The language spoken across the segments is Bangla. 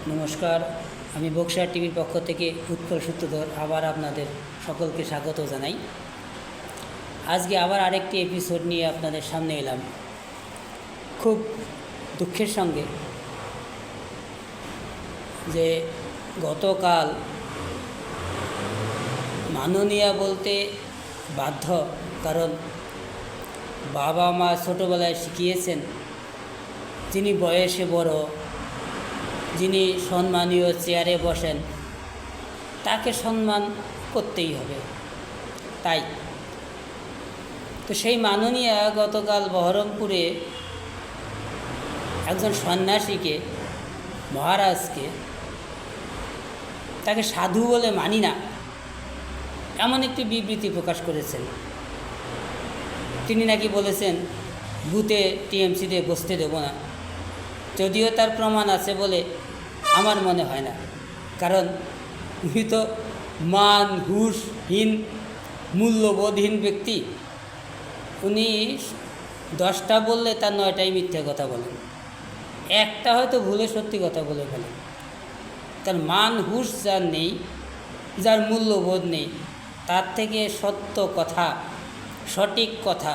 নমস্কার, আমি বক্সার টিভির পক্ষ থেকে উৎপল সূত্রধর আবার আপনাদের সকলকে স্বাগত জানাই। আজকে আবার আরেকটি এপিসোড নিয়ে আপনাদের সামনে এলাম। খুব দুঃখের সঙ্গে যে গতকাল মাননীয়া বলতে বাধ্য, কারণ বাবা মা ছোটোবেলায় শিখিয়েছেন যিনি বয়সে বড়, যিনি সম্মানীয় চেয়ারে বসেন তাকে সম্মান করতেই হবে। তাই তো সেই মাননীয়া গতকাল বহরমপুরে একজন সন্ন্যাসীকে, মহারাজকে, তাকে সাধু বলে মানি না এমন একটি বিবৃতি প্রকাশ করেছেন। তিনি নাকি বলেছেন বুথে টিএমসিতে বসতে দেব না, যদিও তার প্রমাণ আছে বলে আমার মনে হয় না, কারণ উনি তো মান হুঁশহীন, মূল্যবোধহীন ব্যক্তি। উনি 10টা বললে তার 9টাই মিথ্যে কথা বলেন, একটা হয়তো ভুলে সত্যি কথা বলে ফেলেন। কারণ মান হুঁশ যার নেই, যার মূল্যবোধ নেই, তার থেকে সত্য কথা, সঠিক কথা,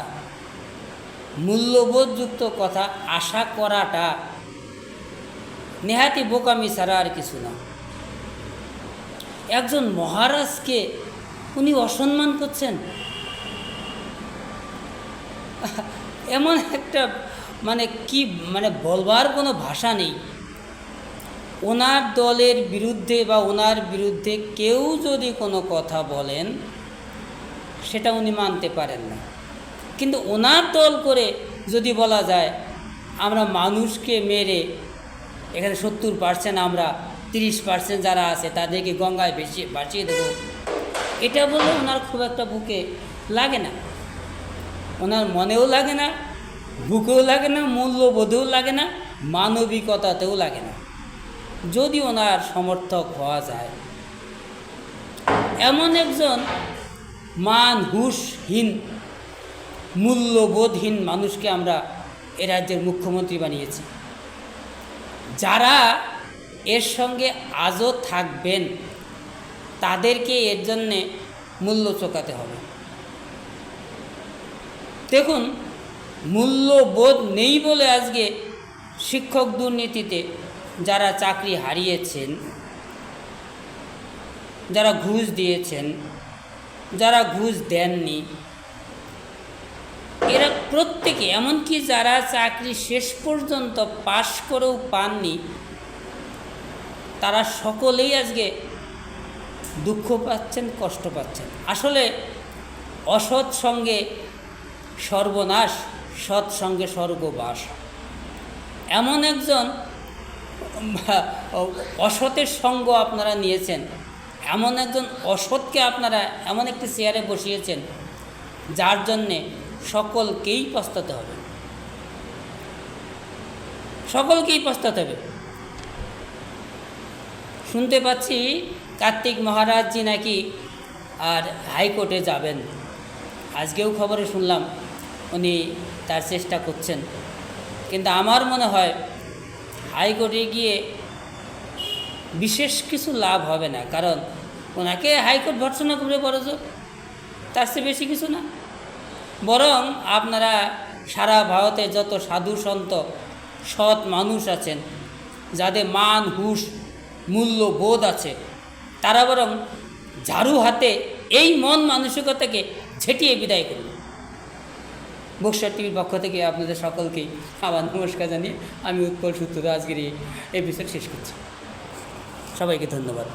মূল্যবোধযুক্ত কথা আশা করাটা নেহাতি বোকামি ছাড়া আর কিছু না। একজন মহারাজকে উনি অসম্মান করছেন, এমন একটা কি বলবার কোনো ভাষা নেই। ওনার দলের বিরুদ্ধে বা ওনার বিরুদ্ধে কেউ যদি কোনো কথা বলেন সেটা উনি মানতে পারেন না, কিন্তু ওনার দল করে যদি বলা যায় আমরা মানুষকে মেরে এখানে 70% আমরা 30% যারা আছে তাদেরকে গঙ্গায় ভাসিয়ে দেবো, এটা বলে ওনার খুব একটা বুকে লাগে না, ওনার মনেও লাগে না, বুকেও লাগে না, মূল্যবোধেও লাগে না, মানবিকতাতেও লাগে না। যদি ওনার সমর্থক হওয়া যায়, এমন একজন মান হুঁশহীন, মূল্যবোধহীন মানুষকে আমরা এ রাজ্যের মুখ্যমন্ত্রী বানিয়েছি। যারা এর সঙ্গে আজও থাকবেন তাদেরকে এর জন্যে মূল্য চোকাতে হবে। দেখুন, মূল্যবোধ নেই বলে আজকে শিক্ষক দুর্নীতিতে যারা চাকরি হারিয়েছেন, যারা ঘুষ দিয়েছেন, যারা ঘুষ দেননি, এরা প্রত্যেকে, এমনকি যারা চাকরি শেষ পর্যন্ত পাশ করেও পাননি, তারা সকলেই আজকে দুঃখ পাচ্ছেন, কষ্ট পাচ্ছেন। আসলে অসৎ সঙ্গে সর্বনাশ, সৎ সঙ্গে স্বর্গবাস। এমন একজন অসতের সঙ্গ আপনারা নিয়েছেন, এমন একজন অসৎকে আপনারা এমন একটি চেয়ারে বসিয়েছেন যার জন্যে সকলকেই পস্তাতে হবে, সকলকেই পস্তাতে হবে। শুনতে পাচ্ছি কার্তিক মহারাজজি নাকি আর হাইকোর্টে যাবেন। আজকেও খবরে শুনলাম উনি তার চেষ্টা করছেন, কিন্তু আমার মনে হয় হাইকোর্টে গিয়ে বিশেষ কিছু লাভ হবে না, কারণ ওনাকে হাইকোর্ট ভর্ৎসনা করে বড়, তার চেয়ে বেশি কিছু না। বরং আপনারা সারা ভারতে যত সাধু সন্ত, সৎ মানুষ আছেন, যাদের মান হুঁশ মূল্যবোধ আছে, তারা বরং ঝাড়ু হাতে এই মন মানসিকতাকে ঝেঁটিয়ে বিদায় করুন। বক্সার টিভির পক্ষ থেকে আপনাদের সকলকেই আবার নমস্কার জানিয়ে আমি উৎপল সূত্রধর আজকের এই এপিসোড শেষ করছি। সবাইকে ধন্যবাদ।